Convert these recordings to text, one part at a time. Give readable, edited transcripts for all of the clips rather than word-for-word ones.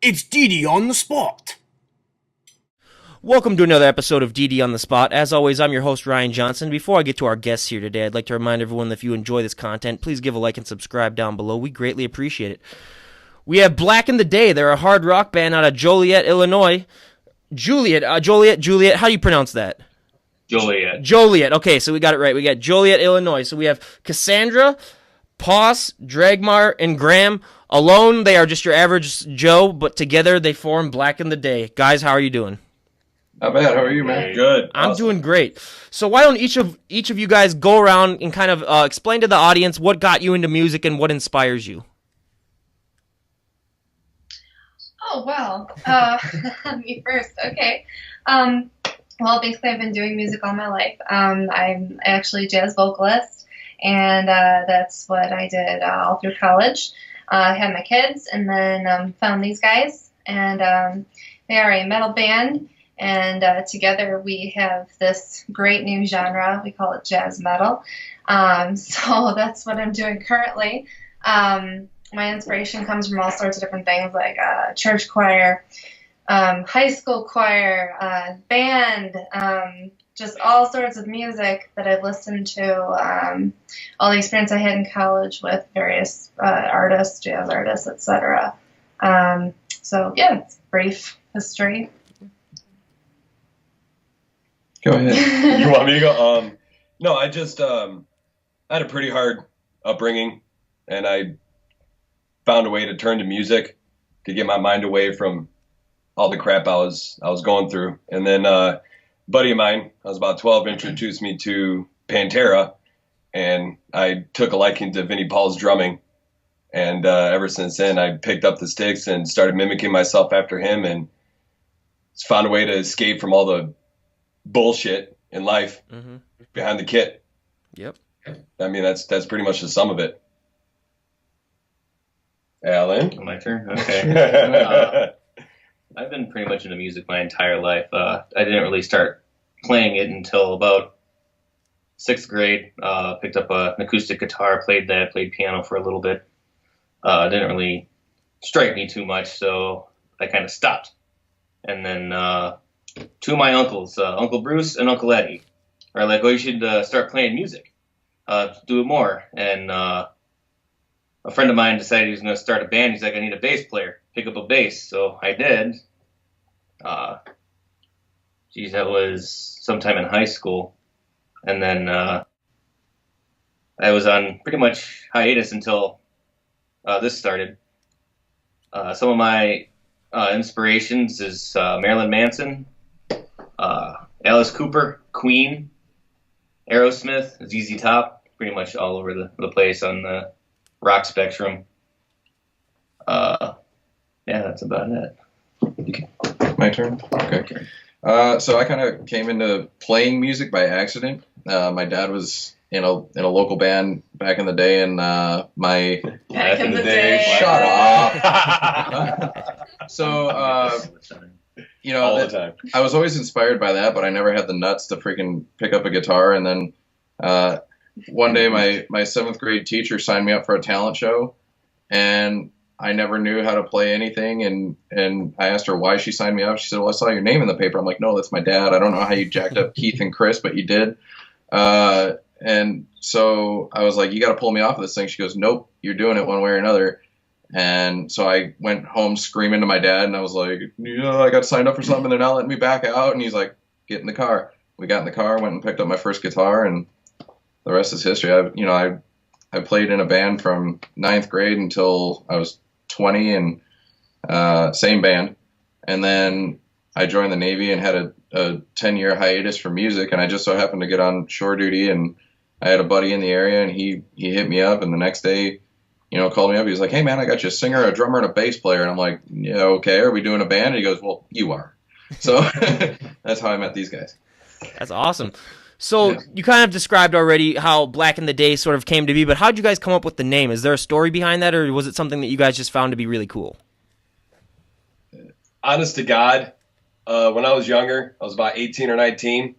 It's DD on the spot. Welcome to another episode of DD on the Spot. As always, I'm your host, Ryan Johnson. Before I get to our guests here today, I'd like to remind everyone that if you enjoy this content, please give a like and subscribe down below. We greatly appreciate it. We have Blacken the Day. They're a hard rock band out of Joliet, Illinois. Joliet. How do you pronounce that? Joliet. Okay, so we got it right. We got Joliet, Illinois. So we have Cassandra, Poss, Dragmar, and Graham. Alone, they are just your average Joe, but together they form Blacken the Day. Guys, how are you doing? Not bad. How are you, man? Good. I'm Awesome. doing great. So why don't each of you guys go around and kind of explain to the audience what got you into music and what inspires you? Oh, well, me first. Okay. Well, basically, I've been doing music all my life. I'm actually a jazz vocalist, and that's what I did all through college. I had my kids, and then found these guys, and they are a metal band, and together we have this great new genre. We call it jazz metal. So that's what I'm doing currently. My inspiration comes from all sorts of different things, like church choir, high school choir, band, just all sorts of music that I've listened to, all the experience I had in college with various artists, jazz artists, etc. So, yeah, it's brief history. Go ahead. You want me to go? No, I just I had a pretty hard upbringing, and I found a way to turn to music to get my mind away from all the crap I was going through. And then a buddy of mine, I was about 12, introduced me to Pantera, and I took a liking to Vinnie Paul's drumming. And ever since then, I picked up the sticks and started mimicking myself after him, and found a way to escape from all the bullshit in life behind the kit. Yep. I mean, that's pretty much the sum of it. Alan? My turn? Okay. I've been pretty much into music my entire life. I didn't really start playing it until about 6th grade. Picked up an acoustic guitar, played piano for a little bit. Didn't really strike me too much, so I kind of stopped. And then two of my uncles, Uncle Bruce and Uncle Eddie, are like, "Oh, you should start playing music. Do it more." And a friend of mine decided he was going to start a band. He's like, "I need a bass player. Pick up a bass." So I did. That was sometime in high school. And then I was on pretty much hiatus until this started. Some of my inspirations is Marilyn Manson, Alice Cooper, Queen, Aerosmith, ZZ Top, pretty much all over the place on the rock spectrum. Yeah, that's about it. My turn? Okay. So I kind of came into playing music by accident. My dad was in a local band back in the day, and my Back in the day. Shut up. So All the time. I was always inspired by that, but I never had the nuts to freaking pick up a guitar. And then one day my 7th grade teacher signed me up for a talent show, and I never knew how to play anything. And I asked her why she signed me up. She said, "Well, I saw your name in the paper." I'm like, "No, that's my dad. I don't know how you jacked up Keith and Chris, but you did." And so I was like, "You got to pull me off of this thing." She goes, "Nope, you're doing it one way or another." And so I went home screaming to my dad, and I was like, "I got signed up for something, and they're not letting me back out." And he's like, "Get in the car." We got in the car, went and picked up my first guitar, and the rest is history. I played in a band from 9th grade until I was 20, and same band. And then I joined the Navy and had a 10-year hiatus from music, and I just so happened to get on shore duty, and I had a buddy in the area, and he hit me up, and the next day, called me up. He was like, "Hey, man, I got you a singer, a drummer, and a bass player." And I'm like, "Yeah, okay. Are we doing a band?" And he goes, "Well, you are." So that's how I met these guys. That's awesome. So Yeah. you kind of described already how Blacken the Day sort of came to be, but how'd you guys come up with the name? Is there a story behind that, or was it something that you guys just found to be really cool? Honest to God, when I was younger, I was about 18 or 19,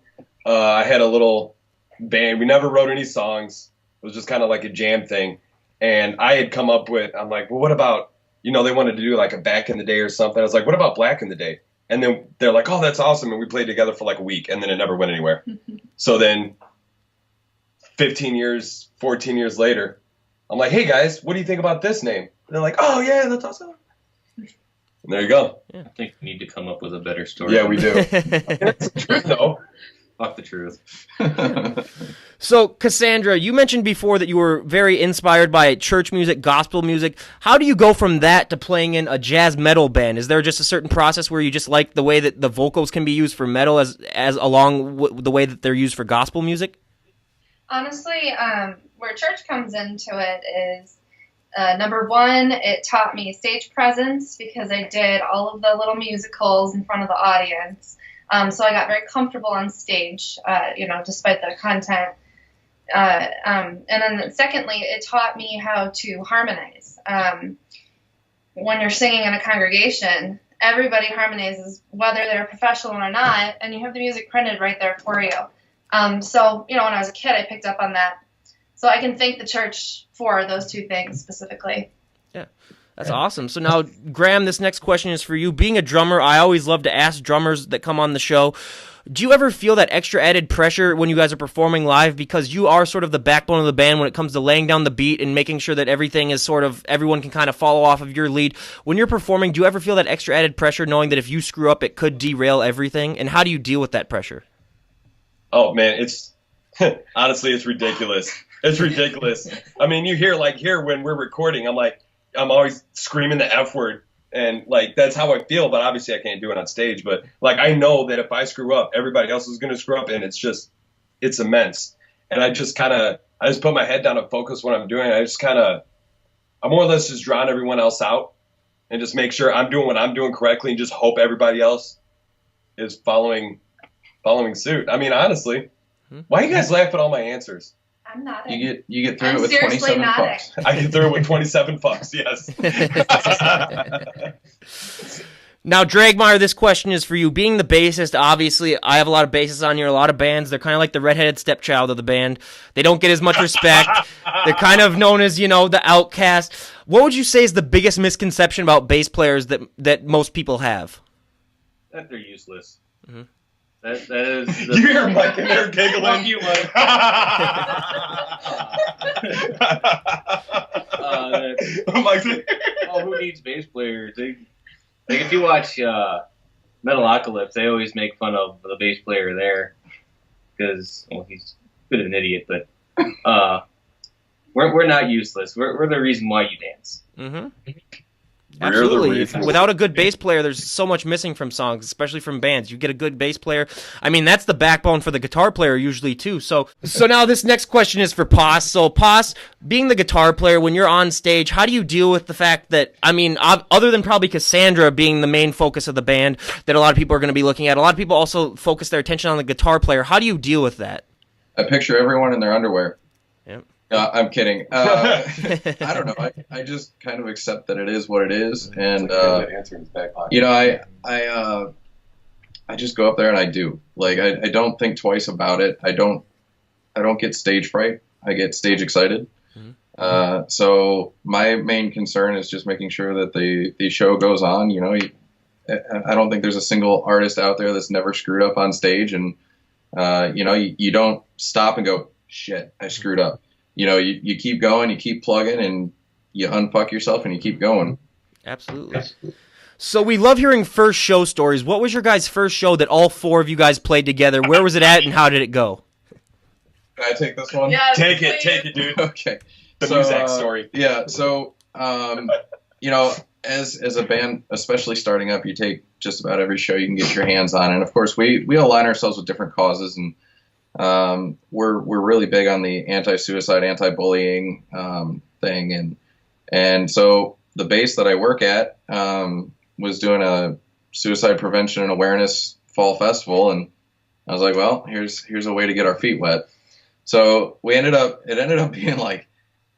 I had a little band. We never wrote any songs. It was just kind of like a jam thing. And I had come up with, I'm like, well, what about they wanted to do like a Back in the Day or something. I was like, what about Black in the Day? And then they're like, oh, that's awesome. And we played together for like a week, and then it never went anywhere. So then 15 years, 14 years later, I'm like, hey guys, what do you think about this name? And they're like, oh yeah, that's awesome. And there you go. I think we need to come up with a better story. Yeah, we do. That's the truth, though. Fuck the truth. So, Cassandra, you mentioned before that you were very inspired by church music, gospel music. How do you go from that to playing in a jazz metal band? Is there just a certain process where you just like the way that the vocals can be used for metal as along with the way that they're used for gospel music? Honestly, where church comes into it is, number one, it taught me stage presence because I did all of the little musicals in front of the audience. So I got very comfortable on stage, despite the content. And then secondly, it taught me how to harmonize. When you're singing in a congregation, everybody harmonizes, whether they're professional or not, and you have the music printed right there for you. So, when I was a kid, I picked up on that. So I can thank the church for those two things specifically. Yeah, that's awesome. So now, Graham, this next question is for you. Being a drummer, I always love to ask drummers that come on the show, do you ever feel that extra added pressure when you guys are performing live? Because you are sort of the backbone of the band when it comes to laying down the beat and making sure that everything is everyone can kind of follow off of your lead. When you're performing, do you ever feel that extra added pressure knowing that if you screw up, it could derail everything? And how do you deal with that pressure? Oh, man, it's honestly, it's ridiculous. It's ridiculous. I mean, you hear here when we're recording, I'm always screaming the F word. And that's how I feel, but obviously I can't do it on stage. But I know that if I screw up, everybody else is going to screw up, and it's immense. And I just put my head down and focus what I'm doing. I more or less just drown everyone else out and just make sure I'm doing what I'm doing correctly and just hope everybody else is following suit. I mean, honestly, why you guys laugh at all my answers? I'm not. You get through it with 27 fucks. I get through it with 27 fucks, yes. Now, Dragmeyer, this question is for you. Being the bassist, obviously, I have a lot of bassists on here, a lot of bands. They're kind of like the redheaded stepchild of the band. They don't get as much respect. They're kind of known as, the outcast. What would you say is the biggest misconception about bass players that most people have? That they're useless. Mm-hmm. That is. You hear Mike in there giggling? Fuck you, Mike. Who needs bass players? If you watch Metalocalypse, they always make fun of the bass player there because he's a bit of an idiot, but we're not useless. We're the reason why you dance. Mm-hmm. Absolutely. Without a good bass player, there's so much missing from songs, especially from bands. You get a good bass player. I mean, that's the backbone for the guitar player usually, too. So now this next question is for Paz. So, Paz, being the guitar player, when you're on stage, how do you deal with the fact that, other than probably Cassandra being the main focus of the band that a lot of people are going to be looking at, a lot of people also focus their attention on the guitar player. How do you deal with that? I picture everyone in their underwear. Yep. I'm kidding. I don't know. I just kind of accept that it is what it is, and I just go up there and I do. I don't think twice about it. I don't get stage fright. I get stage excited. Mm-hmm. So my main concern is just making sure that the show goes on. I don't think there's a single artist out there that's never screwed up on stage, and you don't stop and go, shit, I screwed up. You keep going, you keep plugging, and you unfuck yourself, and you keep going. Absolutely. So we love hearing first show stories. What was your guys' first show that all four of you guys played together? Where was it at, and how did it go? Can I take this one? Yeah, take it, dude. Okay. The Muzak story. Yeah. So, as a band, especially starting up, you take just about every show you can get your hands on, and of course, we align ourselves with different causes, and we're really big on the anti-suicide, anti-bullying thing, and so the base that I work at was doing a suicide prevention and awareness fall festival, and I was like, well, here's a way to get our feet wet. So it ended up being like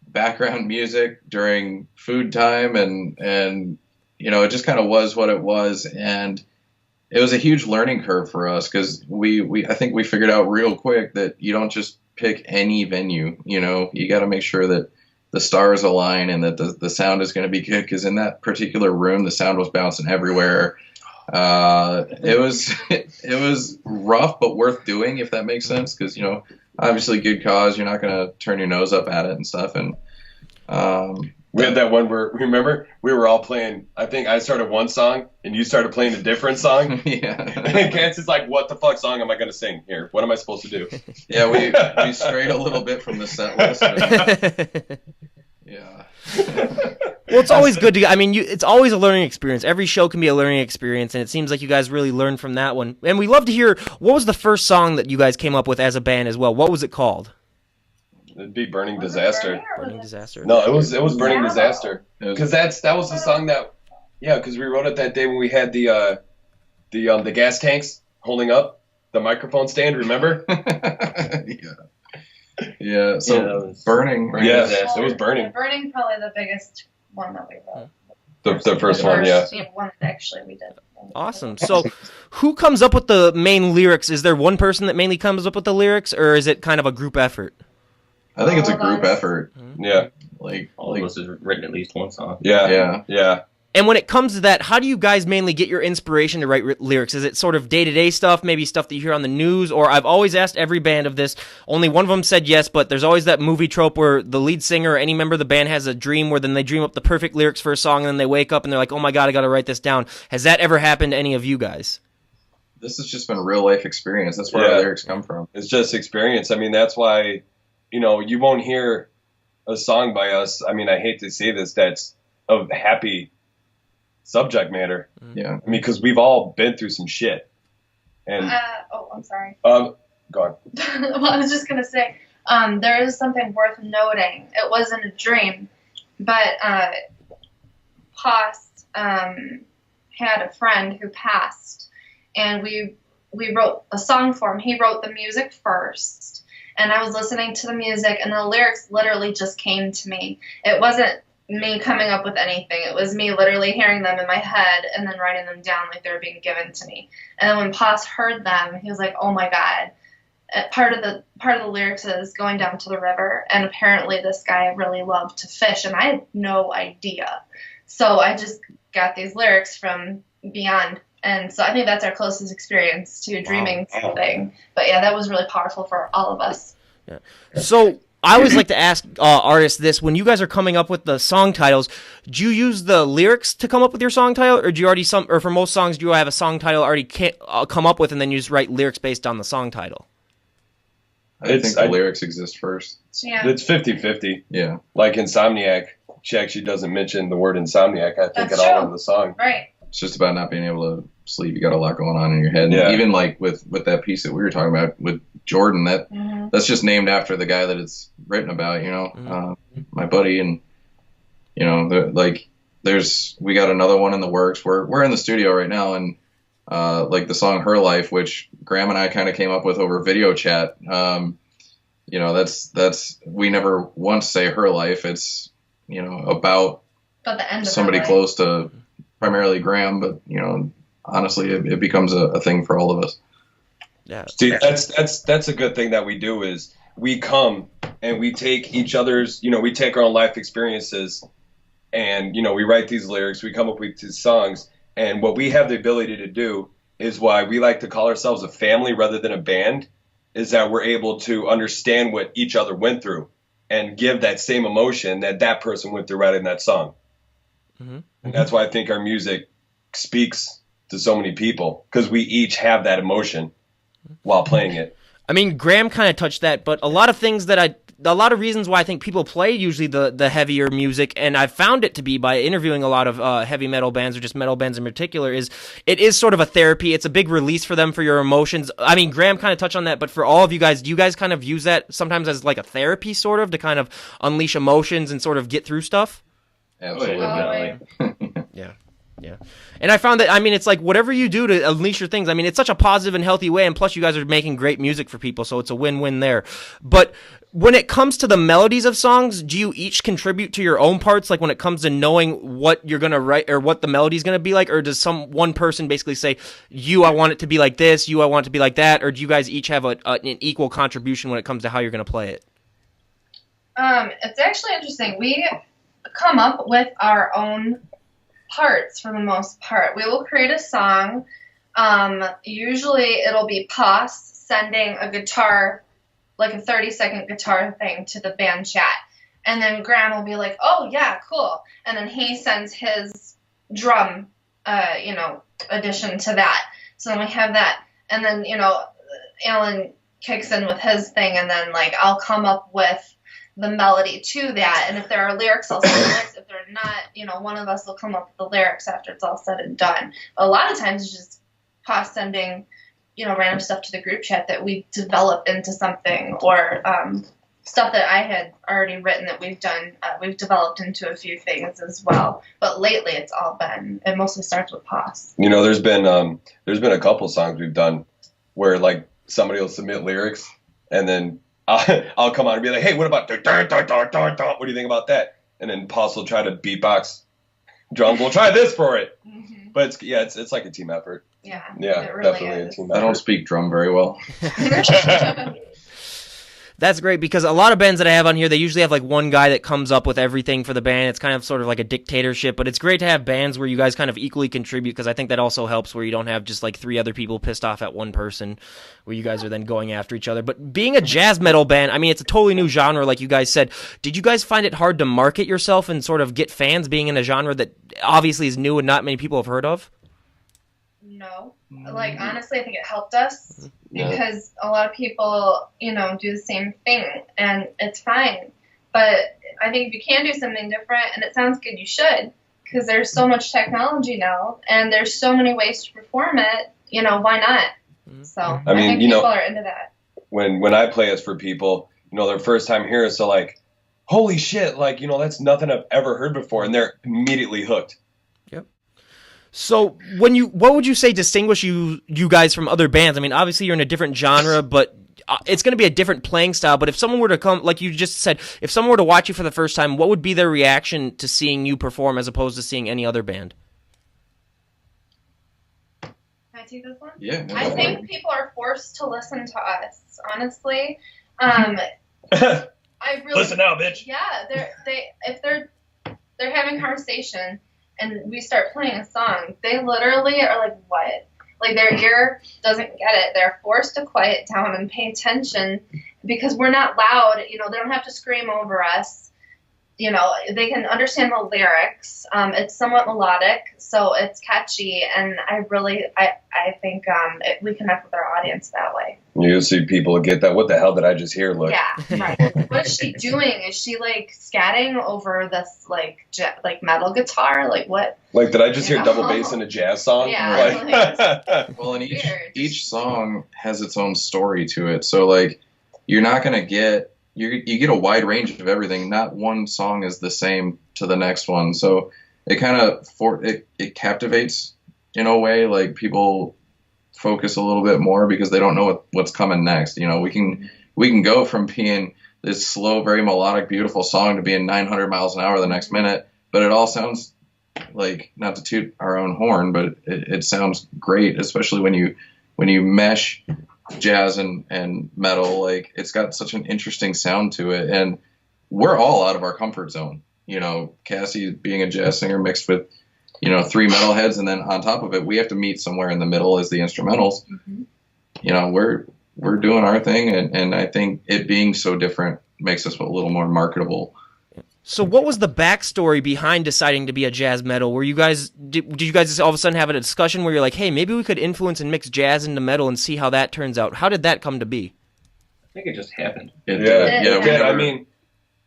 background music during food time, and it just kind of was what it was, and it was a huge learning curve for us because I think we figured out real quick that you don't just pick any venue. You got to make sure that the stars align and that the sound is going to be good, because in that particular room the sound was bouncing everywhere. It was rough but worth doing, if that makes sense, because obviously good cause, you're not going to turn your nose up at it and stuff. And we had that one where, remember, we were all playing, I think I started one song and you started playing a different song. Yeah. And Kansas like, what the fuck song am I going to sing here? What am I supposed to do? Yeah, we strayed a little bit from the set list. Yeah. Well, it's always good to. I mean, it's always a learning experience. Every show can be a learning experience, and it seems like you guys really learned from that one. And we love to hear, what was the first song that you guys came up with as a band as well? What was it called? It'd be Burning Disaster. Burning Disaster. No, it was Burning Disaster. Because that was the song that, because we wrote it that day when we had the gas tanks holding up the microphone stand. Remember? Yeah. So Burning. Disaster. It was Burning. Burning, probably the biggest one that we wrote. The first one, yeah. One that actually we did. Awesome. So, who comes up with the main lyrics? Is there one person that mainly comes up with the lyrics, or is it kind of a group effort? I think it's a group effort. Yeah. All of us has written at least one song. Yeah. And when it comes to that, how do you guys mainly get your inspiration to write lyrics? Is it sort of day-to-day stuff, maybe stuff that you hear on the news? Or I've always asked every band of this, only one of them said yes, but there's always that movie trope where the lead singer or any member of the band has a dream where then they dream up the perfect lyrics for a song and then they wake up and they're like, oh my God, I gotta write this down. Has that ever happened to any of you guys? This has just been real life experience. That's where our lyrics come from. It's just experience. I mean, that's why, you won't hear a song by us. I mean, I hate to say this, that's of happy subject matter. Yeah. I mean, because we've all been through some shit. And I'm sorry. go on. Well, I was just gonna say, there is something worth noting. It wasn't a dream, but Post had a friend who passed, and we wrote a song for him. He wrote the music first, and I was listening to the music, and the lyrics literally just came to me. It wasn't me coming up with anything. It was me literally hearing them in my head and then writing them down like they were being given to me. And then when Post heard them, he was like, "Oh my God!" Part of the lyrics is going down to the river, and apparently this guy really loved to fish, and I had no idea. So I just got these lyrics from beyond, and so I think that's our closest experience to dreaming something. But yeah, that was really powerful for all of us. Yeah. So I always like to ask artists this: when you guys are coming up with the song titles, do you use the lyrics to come up with your song title, or do you already or for most songs, do you have a song title already come up with, and then you just write lyrics based on the song title? I think the lyrics exist first. Yeah. It's 50-50. Yeah. Like Insomniac, she actually doesn't mention the word Insomniac, I think, That's at all true. in the song. Right. It's just about not being able to sleep. You got a lot going on in your head. And even like with that piece that we were talking about with Jordan, that's just named after the guy that it's written about, my buddy. And, we got another one in the works. We're in the studio right now, and like the song Her Life, which Graham and I kind of came up with over video chat. That's we never once say her life. It's, about the end of somebody close. close to primarily Graham, but honestly, it becomes a thing for all of us. Yeah. See, that's a good thing that we do is we come and we take each other's, we take our own life experiences and, we write these lyrics, we come up with these songs, and what we have the ability to do is why we like to call ourselves a family rather than a band, is that we're able to understand what each other went through and give that same emotion that person went through writing that song. Mm-hmm. And that's why I think our music speaks to so many people, because we each have that emotion while playing it. I mean, Graham kind of touched that, but a lot of reasons why I think people play usually the heavier music, and I've found it to be by interviewing a lot of heavy metal bands or just metal bands in particular, is it is sort of a therapy. It's a big release for them for your emotions. I mean, Graham kind of touched on that, but for all of you guys, do you guys kind of use that sometimes as like a therapy sort of to kind of unleash emotions and sort of get through stuff? Absolutely. Yeah. And I found that, I mean, it's like whatever you do to unleash your things, I mean, it's such a positive and healthy way, and plus you guys are making great music for people, so it's a win-win there. But when it comes to the melodies of songs, do you each contribute to your own parts, like when it comes to knowing what you're going to write or what the melody's going to be like, or does one person basically say, I want it to be like this, I want it to be like that, or do you guys each have an equal contribution when it comes to how you're going to play it? It's actually interesting. We come up with our own parts for the most part. We will create a song. Usually it'll be Poss sending a guitar, like a 30-second guitar thing to the band chat. And then Graham will be like, oh, yeah, cool. And then he sends his drum, addition to that. So then we have that. And then, Alan kicks in with his thing, and then, like, I'll come up with the melody to that. And if there are lyrics, I'll send lyrics. If they're not, one of us will come up with the lyrics after it's all said and done. But a lot of times it's just Poss sending, random stuff to the group chat that we develop into something, or stuff that I had already written that we've developed into a few things as well. But lately it mostly starts with Poss. There's been a couple songs we've done where, like, somebody will submit lyrics, and then I'll come on and be like, hey, what about what do you think about that? And then Poss will try to beatbox drums. We'll try this for it. Mm-hmm. But it's like a team effort. Yeah, it really definitely is. a team I effort. don't speak drum very well. That's great, because a lot of bands that I have on here, they usually have like one guy that comes up with everything for the band. It's kind of sort of like a dictatorship, but it's great to have bands where you guys kind of equally contribute, because I think that also helps, where you don't have just like three other people pissed off at one person, where you guys are then going after each other. But being a jazz metal band, I mean, it's a totally new genre, like you guys said. Did you guys find it hard to market yourself and sort of get fans, being in a genre that obviously is new and not many people have heard of? No. Like, honestly, I think it helped us Yeah. because a lot of people, do the same thing, and it's fine. But I think if you can do something different and it sounds good, you should, because there's so much technology now, and there's so many ways to perform it, why not? So I mean, think people are into that. When I play it for people, their first time here, so like, holy shit, like, that's nothing I've ever heard before, and they're immediately hooked. So what would you say distinguish you guys from other bands? I mean, obviously you're in a different genre, but it's going to be a different playing style. But if someone were to come, like you just said, if someone were to watch you for the first time, what would be their reaction to seeing you perform as opposed to seeing any other band? Can I take this one? Yeah. I think people are forced to listen to us, honestly. I really Listen now, bitch. Yeah, if they're having conversation and we start playing a song, they literally are like, what? Like, their ear doesn't get it. They're forced to quiet down and pay attention because we're not loud. They don't have to scream over us. They can understand the lyrics. It's somewhat melodic, so it's catchy, and I think we connect with our audience that way. You see people get that, what the hell did I just hear? Look. Yeah, right. What is she doing? Is she, like, scatting over this, like metal guitar? Like, what? Like, did I just hear double bass in a jazz song? Yeah. Like, Well, and Weird. each song has its own story to it. So, like, you're not going to get... You get a wide range of everything. Not one song is the same to the next one. So it kind of it captivates in a way. Like, people focus a little bit more because they don't know what's coming next. We can go from being this slow, very melodic, beautiful song to being 900 miles an hour the next minute. But it all sounds like, not to toot our own horn, but it sounds great, especially when you mesh jazz and metal. Like, it's got such an interesting sound to it, and we're all out of our comfort zone. Cassie being a jazz singer mixed with three metalheads, and then on top of it we have to meet somewhere in the middle as the instrumentals. Mm-hmm. We're doing our thing, and I think it being so different makes us a little more marketable. So what was the backstory behind deciding to be a jazz metal? Were you guys did you guys just all of a sudden have a discussion where you're like, hey, maybe we could influence and mix jazz into metal and see how that turns out? How did that come to be? I think it just happened. It Yeah. did. Yeah, we Yeah, never- I mean,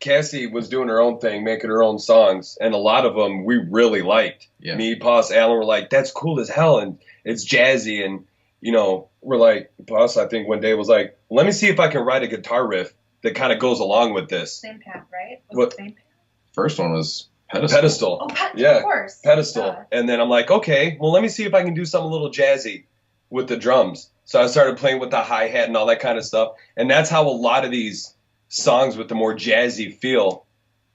Cassie was doing her own thing, making her own songs, and a lot of them we really liked. Yeah. Me, Poss, Alan were like, that's cool as hell, and it's jazzy, and, we're like, Poss, I think one day was like, let me see if I can write a guitar riff that kind of goes along with this. Same path, right? Was What? it same path? First one was Pedestal. Pedestal. Oh, Yeah, of course. Pedestal. And then I'm like, okay, well, let me see if I can do something a little jazzy with the drums. So I started playing with the hi-hat and all that kind of stuff. And that's how a lot of these songs with the more jazzy feel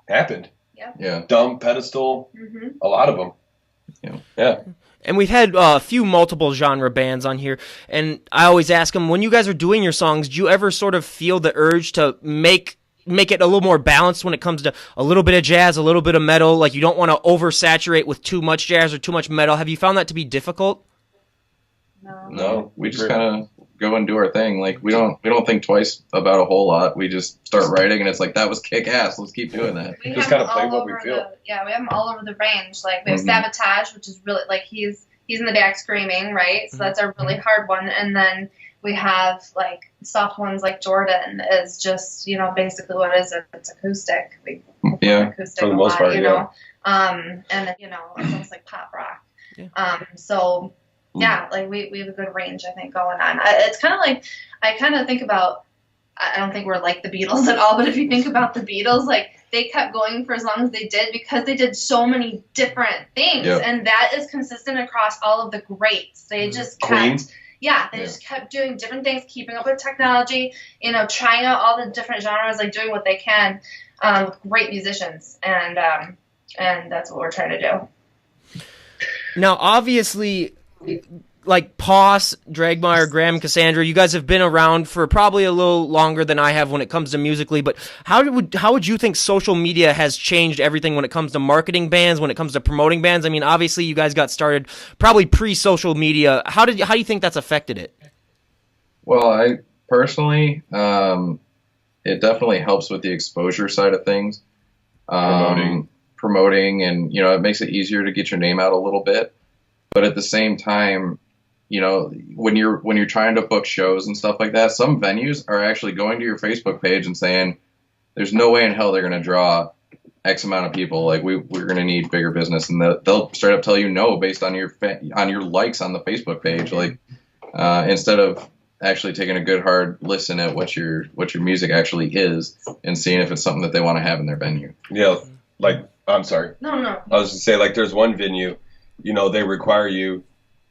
happened. Yeah. Dumb, Pedestal, Mm-hmm. a lot of them. Yeah. And we've had a few multiple genre bands on here, and I always ask them, when you guys are doing your songs, do you ever sort of feel the urge to make make it a little more balanced when it comes to a little bit of jazz, a little bit of metal? Like, you don't want to oversaturate with too much jazz or too much metal. Have you found that to be difficult? No, we just kind of go and do our thing. Like, we don't think twice about a whole lot. We just start writing, and it's like, that was kick ass. Let's keep doing that. We Just have kind of them play all what we over feel. we have them all over the range. Like we have Mhm. Sabotage, which is really like he's in the back screaming, right? So that's a really hard one. And then we have like soft ones like Jordan is just, you know, basically what is it? It's acoustic. We perform Yeah, acoustic for the a most lot, part, you yeah. know. And then, you know, it's almost like pop rock. Yeah. So yeah, like we have a good range, I think, going on. It's kind of like, I kind of think about, I don't think we're like the Beatles at all, but if you think about the Beatles, like they kept going for as long as they did because they did so many different things. Yep. And that is consistent across all of the greats. They just Queen. kept, they just kept doing different things, keeping up with technology, you know, trying out all the different genres, like doing what they can with great musicians. And that's what we're trying to do. Now, obviously, like Poss, Dragmire, Graham, Cassandra, you guys have been around for probably a little longer than I have when it comes to musically, but how would you think social media has changed everything when it comes to marketing bands, when it comes to promoting bands? I mean, obviously you guys got started probably pre-social media. How do you think that's affected it? Well, I personally, it definitely helps with the exposure side of things. Promoting, and, you know, it makes it easier to get your name out a little bit. But at the same time, you know, when you're trying to book shows and stuff like that, some venues are actually going to your Facebook page and saying, there's no way in hell they're going to draw X amount of people. Like, we're going to need bigger business. And they'll straight up tell you no based on your likes on the Facebook page. Like, instead of actually taking a good hard listen at what your music actually is and seeing if it's something that they want to have in their venue. Yeah, like, I'm sorry. No. I was going to say, like, there's one venue, you know, they require you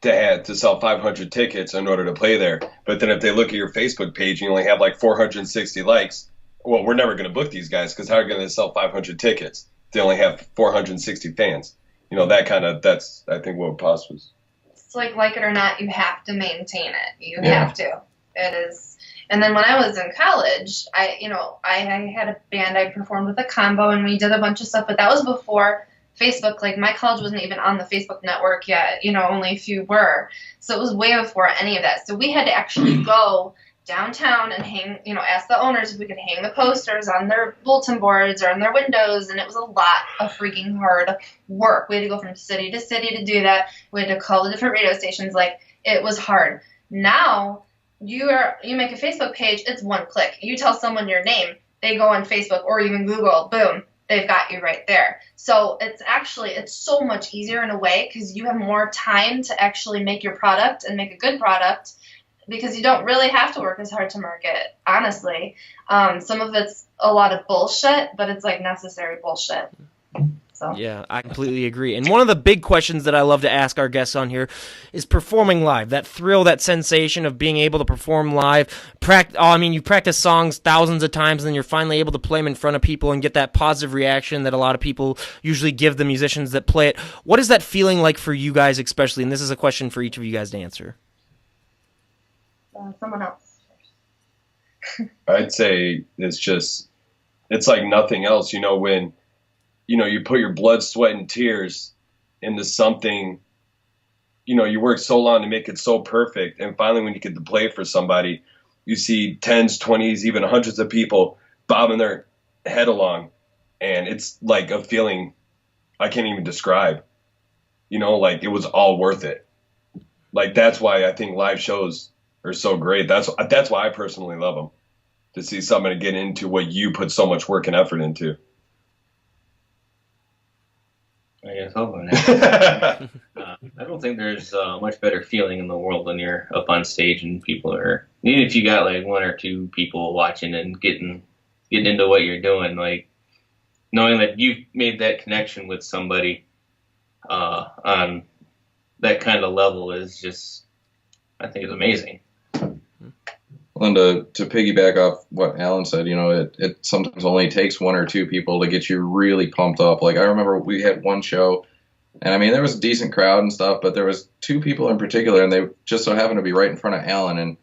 to sell 500 tickets in order to play there. But then if they look at your Facebook page and you only have like 460 likes, well, we're never going to book these guys because how are you going to sell 500 tickets? They only have 460 fans. You know, that's, I think, what Poss was. It's like it or not, you have to maintain it. You Yeah. have to. It is. And then when I was in college, I had a band. I performed with a combo, and we did a bunch of stuff. But that was before Facebook. Like, my college wasn't even on the Facebook network yet. You know, only a few were. So it was way before any of that. So we had to actually go downtown and ask the owners if we could hang the posters on their bulletin boards or on their windows. And it was a lot of freaking hard work. We had to go from city to city to do that. We had to call the different radio stations. Like, it was hard. Now, you make a Facebook page, it's one click. You tell someone your name, they go on Facebook or even Google, boom, they've got you right there. So it's so much easier in a way because you have more time to actually make your product and make a good product because you don't really have to work as hard to market, honestly. Some of it's a lot of bullshit, but it's like necessary bullshit. So. Yeah, I completely agree. And one of the big questions that I love to ask our guests on here is performing live. That thrill, that sensation of being able to perform live. You practice songs thousands of times, and then you're finally able to play them in front of people and get that positive reaction that a lot of people usually give the musicians that play it. What is that feeling like for you guys especially? And this is a question for each of you guys to answer. Someone else. I'd say it's like nothing else, you know, when, you know, you put your blood, sweat, and tears into something, you know, you work so long to make it so perfect. And finally, when you get to play for somebody, you see 10s, 20s, even hundreds of people bobbing their head along. And it's like a feeling I can't even describe, you know, like it was all worth it. Like, that's why I think live shows are so great. That's why I personally love them, to see somebody get into what you put so much work and effort into. I guess I'll go next. I don't think there's a much better feeling in the world when you're up on stage and people are, even if you got like one or two people watching and getting into what you're doing, like knowing that you've made that connection with somebody on that kind of level is just, I think, is amazing. And to piggyback off what Alan said, you know, it sometimes only takes one or two people to get you really pumped up. Like, I remember we had one show, and I mean, there was a decent crowd and stuff, but there was two people in particular, and they just so happened to be right in front of Alan. And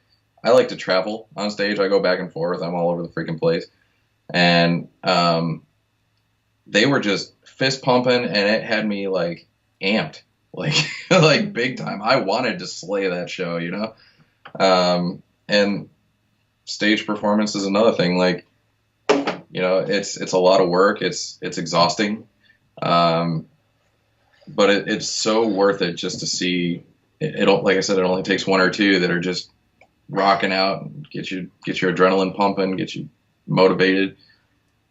I like to travel on stage. I go back and forth. I'm all over the freaking place. and they were just fist pumping, and it had me like amped, like like big time. I wanted to slay that show, you know. And stage performance is another thing. Like, you know, it's a lot of work. It's exhausting, but it's so worth it just to see. It'll, like I said, it only takes one or two that are just rocking out, get your adrenaline pumping, get you motivated.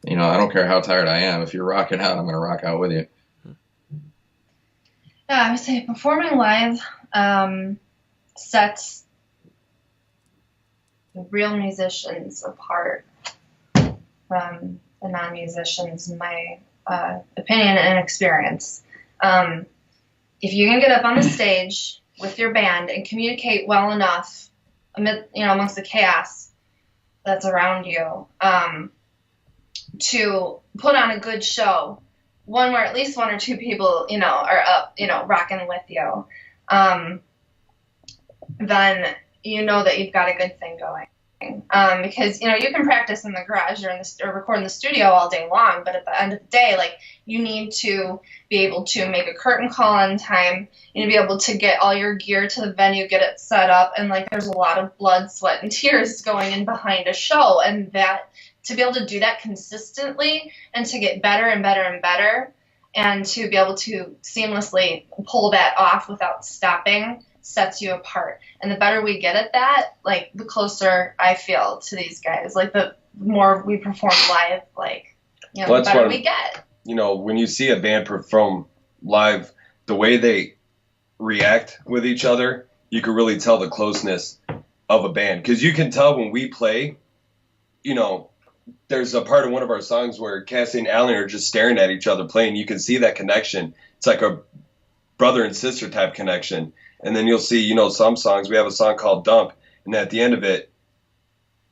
You know, I don't care how tired I am. If you're rocking out, I'm going to rock out with you. Yeah, I would say performing live sets real musicians apart from the non-musicians, in my opinion and experience. If you can get up on the stage with your band and communicate well enough amongst the chaos that's around you, to put on a good show, one where at least one or two people, are up, rocking with you, then you know that you've got a good thing going. Because, you can practice in the garage or record in the studio all day long, but at the end of the day, like, you need to be able to make a curtain call on time. You need to be able to get all your gear to the venue, get it set up, and, like, there's a lot of blood, sweat, and tears going in behind a show, and that to be able to do that consistently and to get better and better and better and to be able to seamlessly pull that off without stopping sets you apart. And the better we get at that, like, the closer I feel to these guys. Like, the more we perform live, like, the better we get. When you see a band perform live, the way they react with each other, you can really tell the closeness of a band. Because you can tell when we play, there's a part of one of our songs where Cassie and Alan are just staring at each other playing. You can see that connection. It's like a brother and sister type connection. And then you'll see, some songs, we have a song called Dump, and at the end of it,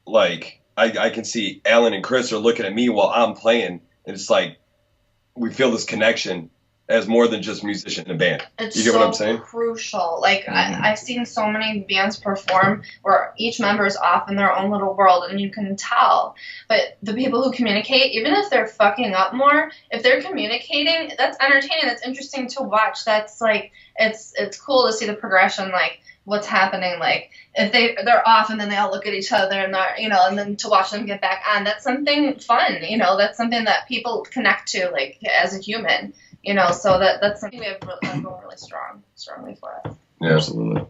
like, I can see Alan and Chris are looking at me while I'm playing, and it's like, we feel this connection as more than just musician and band. It's you get what I'm saying? Crucial. Like, I've seen so many bands perform where each member is off in their own little world, and you can tell. But the people who communicate, even if they're fucking up more, if they're communicating, that's entertaining. That's interesting to watch. That's like, it's cool to see the progression, like, what's happening. Like, if they're off and then they all look at each other and they're, and then to watch them get back on, that's something fun. That's something that people connect to, like, as a human. So that's something we have going really strongly for us. Yeah,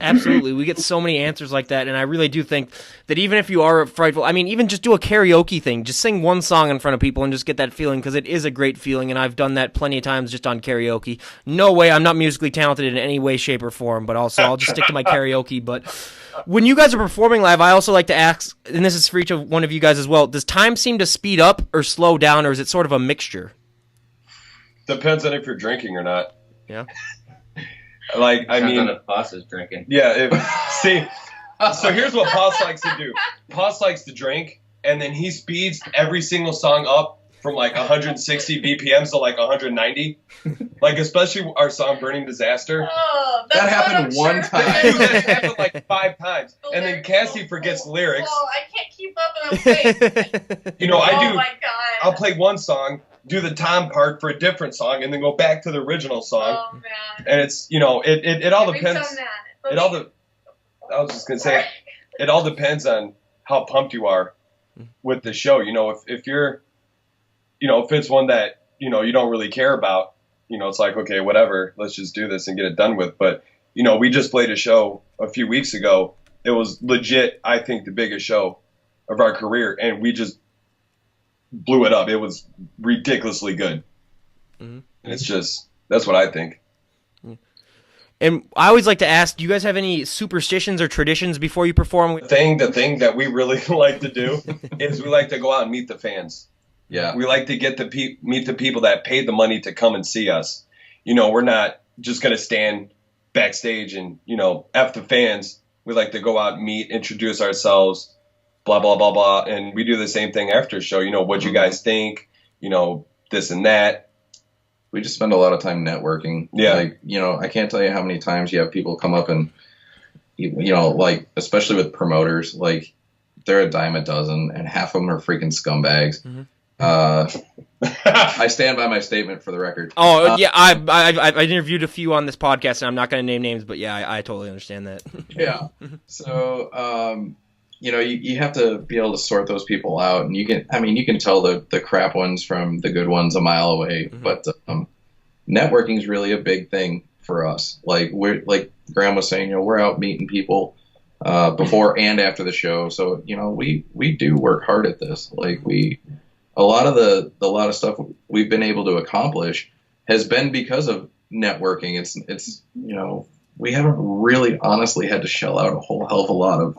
absolutely. We get so many answers like that, and I really do think that even if you are frightful, I mean, even just do a karaoke thing. Just sing one song in front of people and just get that feeling, because it is a great feeling, and I've done that plenty of times just on karaoke. No way, I'm not musically talented in any way, shape, or form, but also I'll just stick to my karaoke. But when you guys are performing live, I also like to ask, and this is for each of one of you guys as well, does time seem to speed up or slow down, or is it sort of a mixture? Depends on if you're drinking or not. Yeah. Like, I mean, if Poss is drinking. Yeah. So here's what Poss likes to do. Poss likes to drink, and then he speeds every single song up from like 160 BPMs to like 190. Like, especially our song "Burning Disaster." Oh, that happened one time. Dude, that happened like 5 times, and then Cassie forgets lyrics. Oh, I can't keep up, and I'm waiting. I do. Oh my god. I'll play one song, do the Tom part for a different song, and then go back to the original song. Oh man. And it's it all depends. I was just gonna say, it all depends on how pumped you are with the show. If you're, if it's one that you don't really care about, it's like, okay, whatever, let's just do this and get it done with. But we just played a show a few weeks ago. It was legit, I think, the biggest show of our career, and we just blew it up. It was ridiculously good. Mm-hmm. It's just, that's what I think. And I always like to ask, do you guys have any superstitions or traditions before you perform? The thing that we really like to do is we like to go out and meet the fans. Yeah. We like to get meet the people that paid the money to come and see us. We're not just going to stand backstage and, F the fans. We like to go out and meet, introduce ourselves, blah, blah, blah, blah. And we do the same thing after show. What'd you guys think? This and that. We just spend a lot of time networking. Yeah. Like, I can't tell you how many times you have people come up and, like, especially with promoters, like, they're a dime a dozen and half of them are freaking scumbags. Mm-hmm. I stand by my statement for the record. Oh, yeah, I interviewed a few on this podcast, and I'm not going to name names, but yeah, I totally understand that. Yeah. So, you have to be able to sort those people out, and you can tell the crap ones from the good ones a mile away. Mm-hmm. But networking is really a big thing for us. Like Graham was saying, we're out meeting people before and after the show. So, we do work hard at this. Like a lot of stuff we've been able to accomplish has been because of networking. It's we haven't really honestly had to shell out a whole hell of a lot of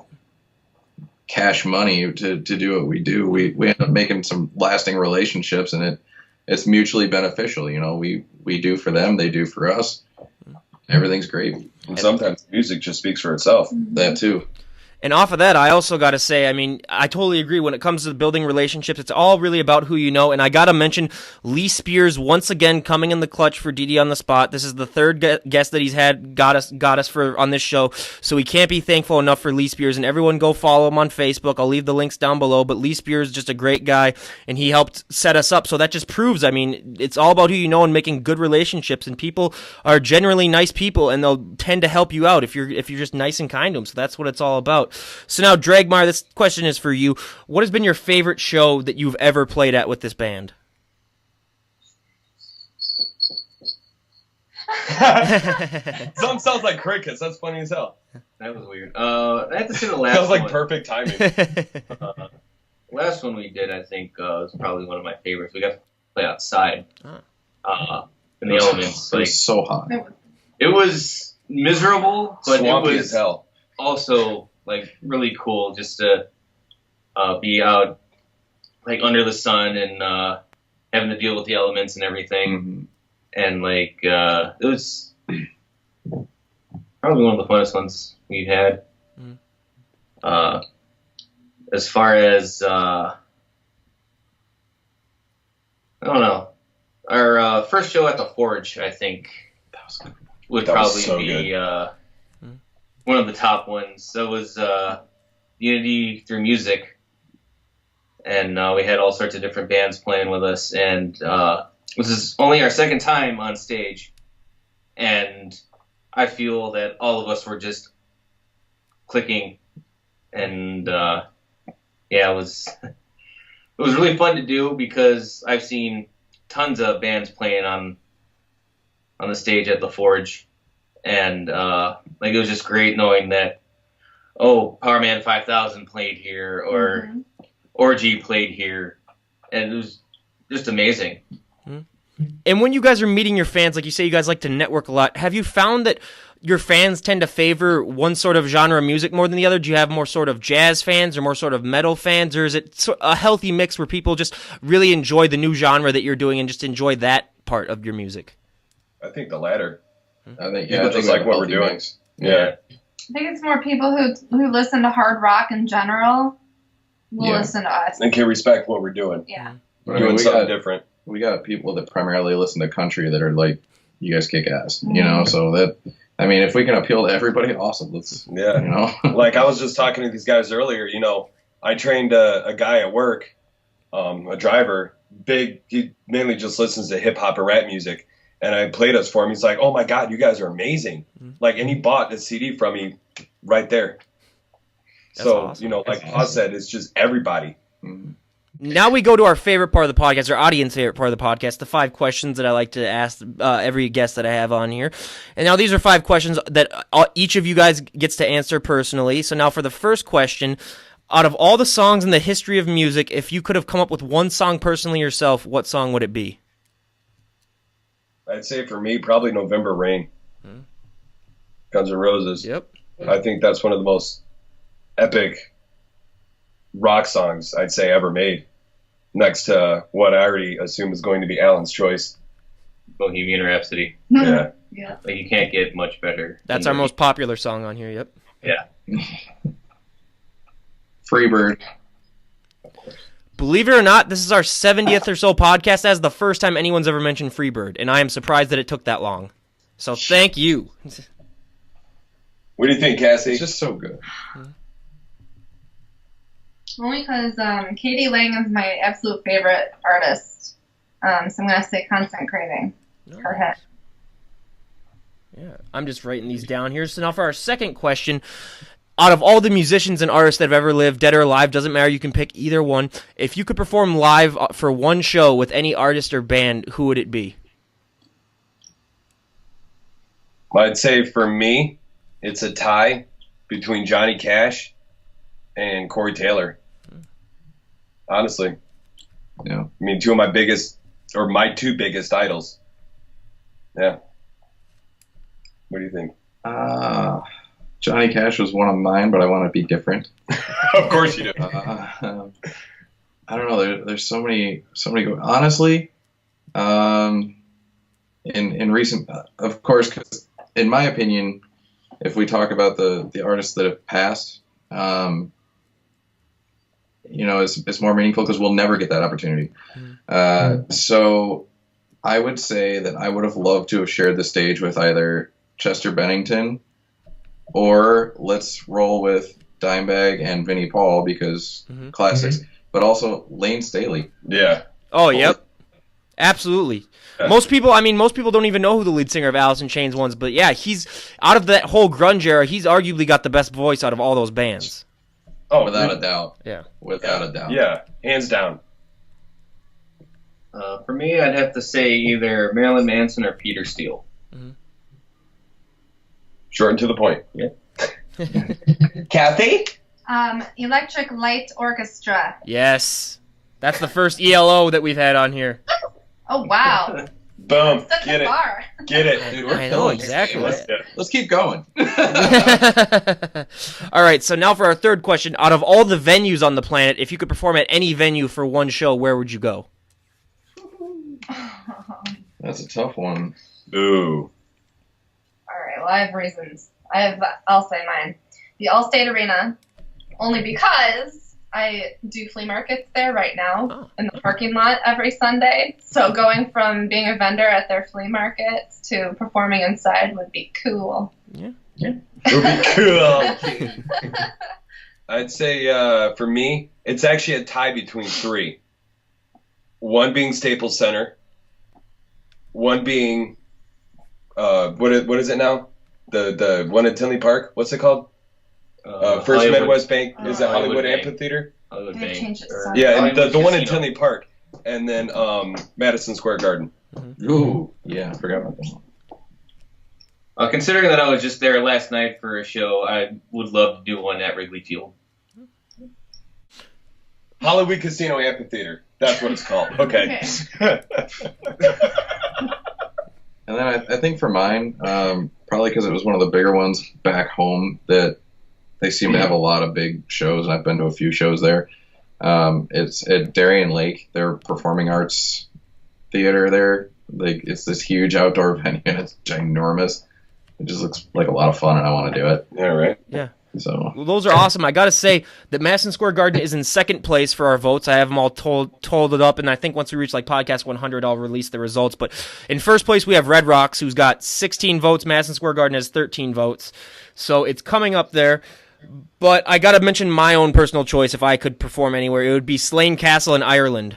cash money to do what we do. We end up making some lasting relationships, and it's mutually beneficial. We do for them, they do for us. Everything's great. And sometimes music just speaks for itself. That too. And off of that, I also got to say, I totally agree. When it comes to building relationships, it's all really about who you know. And I got to mention Lee Spears once again coming in the clutch for DD on the Spot. This is the third guest that he's had got us for on this show. So we can't be thankful enough for Lee Spears. And everyone go follow him on Facebook. I'll leave the links down below. But Lee Spears is just a great guy, and he helped set us up. So that just proves, it's all about who you know and making good relationships. And people are generally nice people, and they'll tend to help you out if you're just nice and kind to them. So that's what it's all about. So now, Dragmar, this question is for you. What has been your favorite show that you've ever played at with this band? Some sounds like crickets. That's funny as hell. That was weird. I have to say the last That was like one. perfect timing. Last one we did, I think, was probably one of my favorites. We got to play outside in the elements. It was so hot. It was miserable, but Swampy it as was hell. also really cool just to be out under the sun and having to deal with the elements and everything. Mm-hmm. And it was probably one of the funnest ones we've had. As far as I don't know, our first show at the Forge, I think, would probably so be one of the top ones. That was Unity Through Music, and we had all sorts of different bands playing with us, and this is only our second time on stage, and I feel that all of us were just clicking, and it was really fun to do because I've seen tons of bands playing on the stage at the Forge, and it was just great knowing that Powerman 5000 played here, or Orgy played here, and it was just amazing. And when you guys are meeting your fans, like you say, you guys like to network a lot. Have you found that your fans tend to favor one sort of genre of music more than the other? Do you have more sort of jazz fans or more sort of metal fans, or is it a healthy mix where people just really enjoy the new genre that you're doing and just enjoy that part of your music? I think the latter. I think People just like what we're doing. Mix. Yeah. I think it's more people who listen to hard rock in general will Yeah. listen to us. And can respect what we're doing. Yeah. But Doing something different. we got people that primarily listen to country that are like, you guys kick ass, Mhm. so that, if we can appeal to everybody, awesome. Let's, Yeah. Like I was just talking to these guys earlier, I trained a guy at work, a driver, he mainly just listens to hip hop and rap music. And I played us for him. He's like, "Oh my God, you guys are amazing!" And he bought a CD from me right there. That's So awesome. like Paul said, it's just everybody. Mhm. Now we go to our favorite part of the podcast, our audience favorite part of the podcast, the 5 questions that I like to ask every guest that I have on here. And now these are 5 questions that each of you guys gets to answer personally. So now for the first question, out of all the songs in the history of music, if you could have come up with one song personally yourself, what song would it be? I'd say for me, probably November Rain. Guns N' Roses. Yep. I think that's one of the most epic rock songs I'd say ever made. Next to what I already assume is going to be Alan's choice. Bohemian Rhapsody. Yeah. Yeah. You can't get much better. That's our most popular song on here, yep. Yeah. Freebird. Believe it or not, this is our 70th or so podcast. That's the first time anyone's ever mentioned Freebird, and I am surprised that it took that long. So thank you. What do you think, Cassie? It's just so good. Only because Katie Lang is my absolute favorite artist. So I'm going to say Constant Craving. Her hit. Yeah, I'm just writing these down here. So now for our second question, out of all the musicians and artists that have ever lived, dead or alive, doesn't matter, you can pick either one. If you could perform live for one show with any artist or band, who would it be? I'd say for me, it's a tie between Johnny Cash and Corey Taylor. Honestly. Yeah. I mean, my two biggest idols. Yeah. What do you think? Johnny Cash was one of mine, but I want to be different. Of course you do. I don't know. There's so many. Honestly, in recent, of course, 'cause in my opinion, if we talk about the artists that have passed, it's more meaningful because we'll never get that opportunity. So I would say that I would have loved to have shared the stage with either Chester Bennington, or let's roll with Dimebag and Vinnie Paul because classics, but also Lane Staley. Yeah. Oh, yep. Absolutely. Most people don't even know who the lead singer of Alice in Chains was, but yeah, he's out of that whole grunge era, he's arguably got the best voice out of all those bands. Oh, Without a doubt. Yeah. Without a doubt. Yeah, hands down. For me, I'd have to say either Marilyn Manson or Peter Steele. Short and to the point. Yeah. Kathy? Electric Light Orchestra. Yes. That's the first ELO that we've had on here. Oh, wow. Boom. Set Get the it. bar. Get it. Dude, we're I know, killing exactly. it. Let's keep going. All right, so now for our third question. Out of all the venues on the planet, if you could perform at any venue for one show, where would you go? That's a tough one. Ooh. All right, well, I have reasons. I'll say mine. The Allstate Arena, only because I do flea markets there right now in the parking lot every Sunday. So going from being a vendor at their flea markets to performing inside would be cool. Yeah. It would be cool. I'd say for me, it's actually a tie between three. One being Staples Center. One being what is it now? The one at Tinley Park. What's it called? First Hollywood. Midwest Bank. Is it Hollywood Hollywood Bank. Amphitheater? Hollywood They Bank. changed it or- so Yeah, and Hollywood the one in Casino. Tinley Park, and then Madison Square Garden. Ooh, yeah, I forgot about that one. Considering that I was just there last night for a show, I would love to do one at Wrigley Field. Hollywood Casino Amphitheater. That's what it's called. Okay. And then I think for mine, probably because it was one of the bigger ones back home, that they seem to have a lot of big shows, and I've been to a few shows there. It's at Darien Lake, their performing arts theater there. It's this huge outdoor venue, and it's ginormous. It just looks like a lot of fun, and I want to do it. Yeah, right. Yeah. So Well, those are awesome. I got to say that Madison Square Garden is in second place for our votes. I have them all totaled up, and I think once we reach like podcast 100, I'll release the results. But in first place, we have Red Rocks, who's got 16 votes. Madison Square Garden has 13 votes. So it's coming up there. But I got to mention my own personal choice if I could perform anywhere. It would be Slane Castle in Ireland.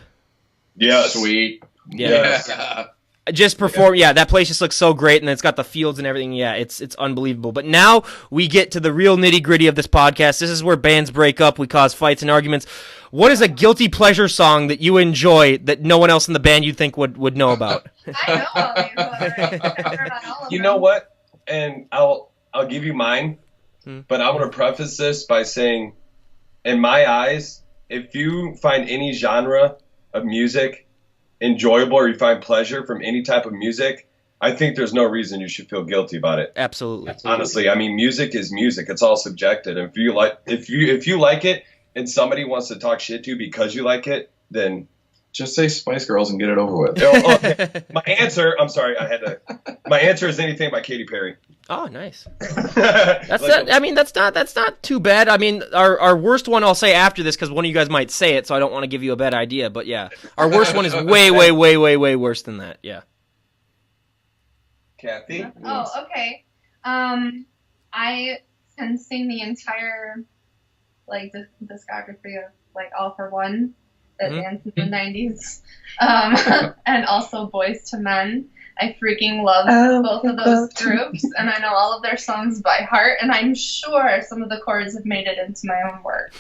Yes. sweet. Yeah. Yeah. Just perform, yeah, that place just looks so great, and it's got the fields and everything. Yeah, it's unbelievable. But now we get to the real nitty-gritty of this podcast. This is where bands break up, we cause fights and arguments. What is a guilty pleasure song that you enjoy that no one else in the band you think would know about? I know all these. I've heard on all of You them. know what? And I'll give you mine, but I want to preface this by saying, in my eyes, if you find any genre of music enjoyable or you find pleasure from any type of music, I think there's no reason you should feel guilty about it. Absolutely. Honestly, I mean, music is music. It's all subjective. And if you like it and somebody wants to talk shit to you because you like it, then Just say Spice Girls and get it over with. okay. My answer is anything by Katy Perry. Oh, nice. That's That's not too bad. I mean, our worst one I'll say after this because one of you guys might say it, so I don't want to give you a bad idea. But yeah, our worst one is way worse than that. Yeah. Kathy. Oh, okay. I can sing the entire discography of like All for One that danced in the 90s, and also Boys to Men. I freaking love both of those groups, and I know all of their songs by heart, and I'm sure some of the chords have made it into my own work.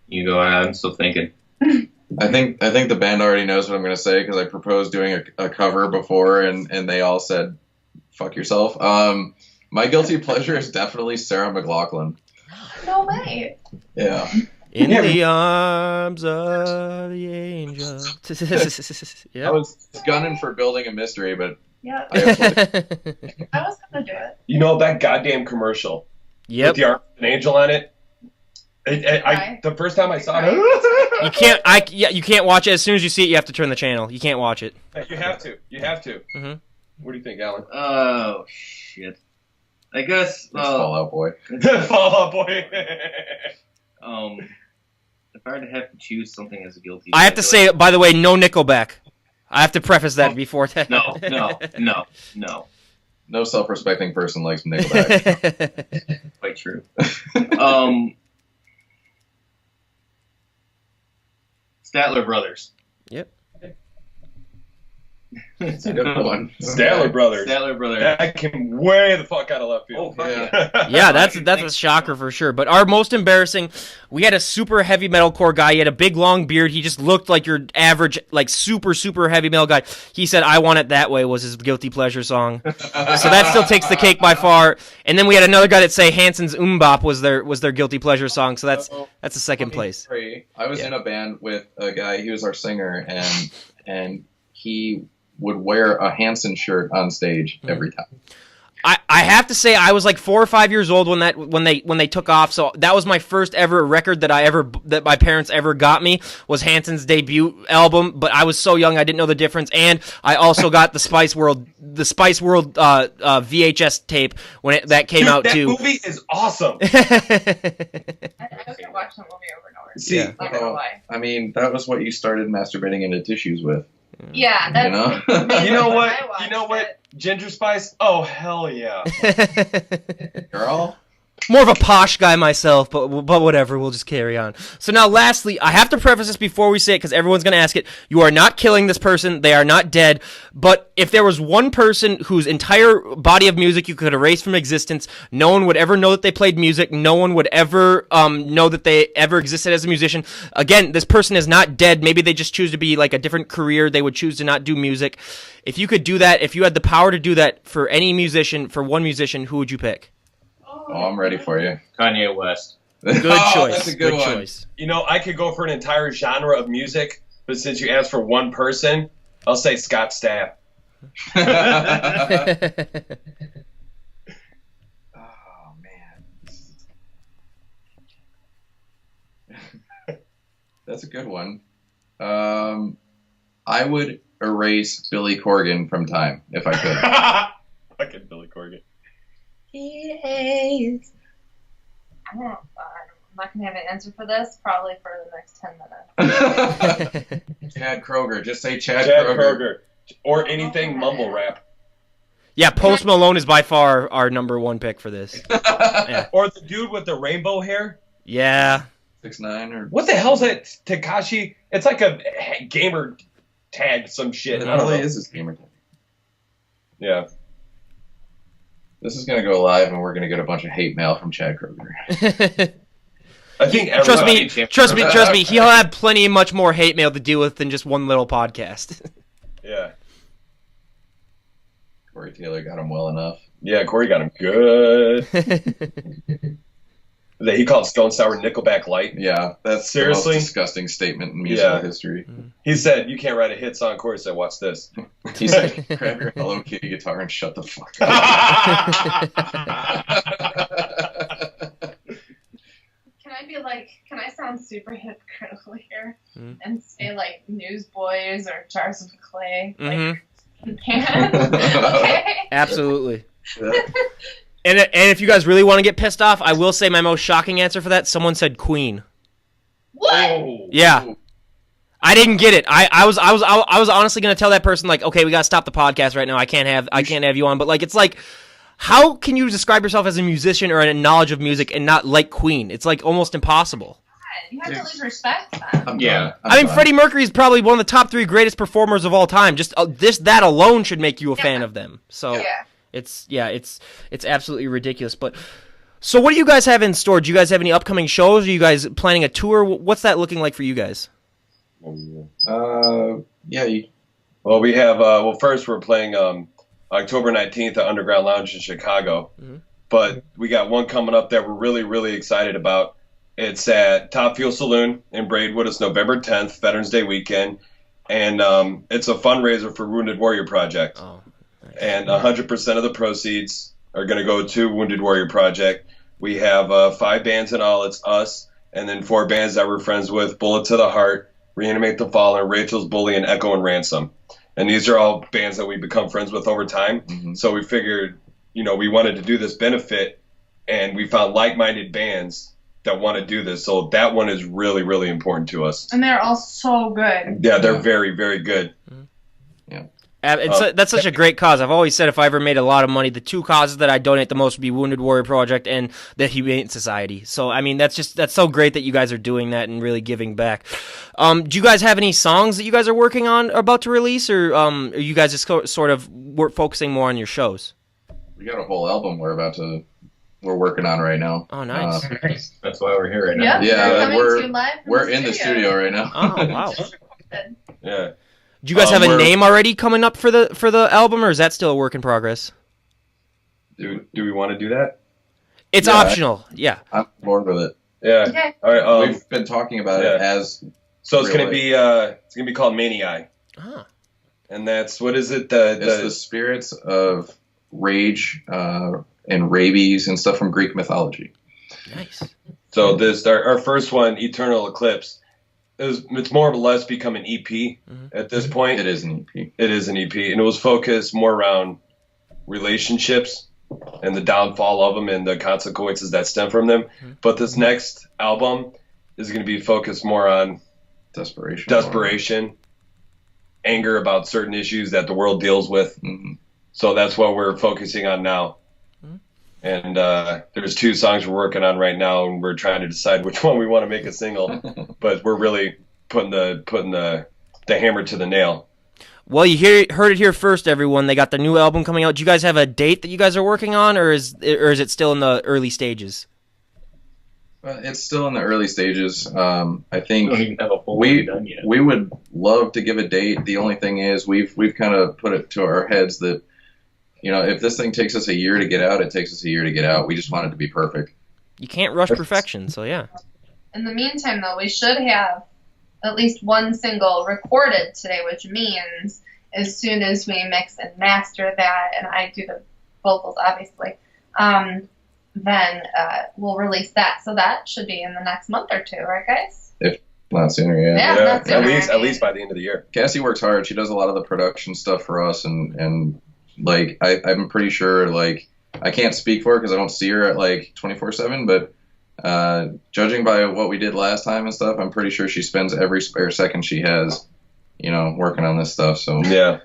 You go on. I'm still thinking. I think the band already knows what I'm going to say because I proposed doing a cover before, and they all said, "Fuck yourself." My guilty pleasure is definitely Sarah McLachlan. No way. Yeah. In the arms of the angel. I was gunning for Building a Mystery, but Yeah, I absolutely I was gonna do it. You know that goddamn commercial with Yep. the arm of an angel on it? The first time I saw it, You can't. You can't watch it. As soon as you see it, you have to turn the channel. You can't watch it. you have to. Mhm. What do you think, Alan? Oh shit. I guess. It's Fall Out Boy. Fall Out Boy. If I were to have to choose something as a guilty, I have to say, by the way, no Nickelback. I have to preface that before that. no. No self-respecting person likes Nickelback. Quite true. Statler Brothers. Yep. It's a good one. Statler Brothers. Statler Brothers. That came way the fuck out of left field. Oh, Yeah. Yeah, that's a shocker for sure. But our most embarrassing, we had a super heavy metalcore guy. He had a big long beard. He just looked like your average, like super heavy metal guy. He said, "I Want It That Way" was his guilty pleasure song. So that still takes the cake by far. And then we had another guy that say Hanson's Bop was their guilty pleasure song. So that's the second place. I was in a band with a guy. He was our singer, and he would wear a Hanson shirt on stage every time. I have to say I was like 4 or 5 years old when they took off. So that was my first ever record that my parents ever got me was Hanson's debut album. But I was so young I didn't know the difference, and I also got the Spice World VHS tape when that came out that too. That movie is awesome. I was gonna watch that movie over and over. See, Not gonna lie. I mean, that was what you started masturbating into tissues with. Yeah, that's. You know? You know what? I watched You know what? it. Ginger Spice? Oh, hell yeah. Girl? More of a posh guy myself, but whatever, we'll just carry on. So now lastly, I have to preface this before we say it because everyone's going to ask it. You are not killing this person. They are not dead. But if there was one person whose entire body of music you could erase from existence, no one would ever know that they played music. No one would ever know that they ever existed as a musician. Again, this person is not dead. Maybe they just choose to be like a different career. They would choose to not do music. If you could do that, if you had the power to do that for any musician, for one musician, who would you pick? Oh, I'm ready for you. Kanye West. Good Oh, choice. That's a good one. choice. You know, I could go for an entire genre of music, but since you asked for one person, I'll say Scott Stapp. Oh, man. That's a good one. I would erase Billy Corgan from time if I could. Fucking Billy Corgan. I'm not gonna have an answer for this. Probably for the next 10 minutes. Chad Kroger. Just say Chad Chad Kroger. Kroger. Or anything mumble rap. Yeah, Post Malone is by far our number one pick for this. Or the dude with the rainbow hair. Yeah. 6ix9ine or What the hell's that? Tekashi? It's like a gamer tag, some shit. it I don't really know. is his gamer tag. Yeah. This is gonna go live, and we're gonna get a bunch of hate mail from Chad Kroger. I think Trust everyone. me. He'll have plenty much more hate mail to deal with than just one little podcast. Yeah. Corey Taylor got him well enough. Yeah, Corey got him good. That he called Stone Sour Nickelback Light. Yeah, that's Seriously? the most disgusting statement in musical Yeah. history. He said, "You can't write a hit song." Corey said, "Watch this." He's like, grab your Hello Kitty guitar and shut the fuck up. Can I sound super hypocritical here Mm. and say like Newsboys or Jars of Clay? Mhm. Like, can? Okay. Absolutely. And if you guys really want to get pissed off, I will say my most shocking answer for that. Someone said Queen. What? Oh. Yeah. I didn't get it. I was honestly gonna tell that person like, okay, we gotta stop the podcast right now. I can't have you on. But like, it's like, how can you describe yourself as a musician or a knowledge of music and not like Queen? It's like almost impossible. You have to at least respect them. Yeah. I mean, Freddie Mercury is probably one of the top 3 greatest performers of all time. Just that alone should make you a fan of them. So Yeah. it's absolutely ridiculous. But so what do you guys have in store? Do you guys have any upcoming shows? Are you guys planning a tour? What's that looking like for you guys? Yeah. Well, we have. First we're playing October 19th at Underground Lounge in Chicago, but we got one coming up that we're really, really excited about. It's at Top Fuel Saloon in Braidwood. It's November 10th, Veterans Day weekend, and it's a fundraiser for Wounded Warrior Project. Oh, nice. And 100% of the proceeds are going to go to Wounded Warrior Project. We have 5 bands in all. It's us, and then 4 bands that we're friends with: Bullet to the Heart, Reanimate the Fallen, Rachel's Bully, and Echo and Ransom. And these are all bands that we've become friends with over time. So we figured, we wanted to do this benefit, and we found like-minded bands that want to do this. So that one is really, really important to us. And they're all so good. Yeah, they're very, very good. That's such a great cause. I've always said if I ever made a lot of money, the 2 causes that I donate the most would be Wounded Warrior Project and the Humane Society. So, I mean, that's so great that you guys are doing that and really giving back. Do you guys have any songs that you guys are working on or about to release, or are you guys just sort of focusing more on your shows? We got a whole album we're working on right now. Oh, nice. That's why we're here right now. Yeah, we're in the studio right now. Oh, wow. Yeah. Do you guys have a name already coming up for the album, or is that still a work in progress? Do we want to do that? It's optional. Yeah. I'm bored with it. Yeah. Okay. All right. We've been talking about it as. So it's gonna be called Manii, Ah. and that's what is it? It's the spirits of rage and rabies and stuff from Greek mythology. Nice. So this our first one, Eternal Eclipse. It's more or less become an EP at this point. It is an EP. It is an EP, and it was focused more around relationships and the downfall of them and the consequences that stem from them. But this next album is going to be focused more on desperation, anger about certain issues that the world deals with. So that's what we're focusing on now. And there's 2 songs we're working on right now, and we're trying to decide which one we want to make a single. But we're really putting the hammer to the nail. Well, you heard it here first, everyone. They got the new album coming out. Do you guys have a date that you guys are working on, or is it still in the early stages? It's still in the early stages. I think We don't even have a full one done yet. we would love to give a date. The only thing is we've kind of put it to our heads that, if this thing takes us a year to get out, it takes us a year to get out. We just want it to be perfect. You can't rush perfection, so yeah. In the meantime, though, we should have at least one single recorded today, which means as soon as we mix and master that, and I do the vocals, obviously, then we'll release that. So that should be in the next month or 2, right, guys? If not sooner, yeah. Not sooner, At least by the end of the year. Cassie works hard. She does a lot of the production stuff for us, and like I'm pretty sure, like, I can't speak for her because I don't see her at like 24/7, but judging by what we did last time and stuff, I'm pretty sure she spends every spare second she has, working on this stuff. So Yeah.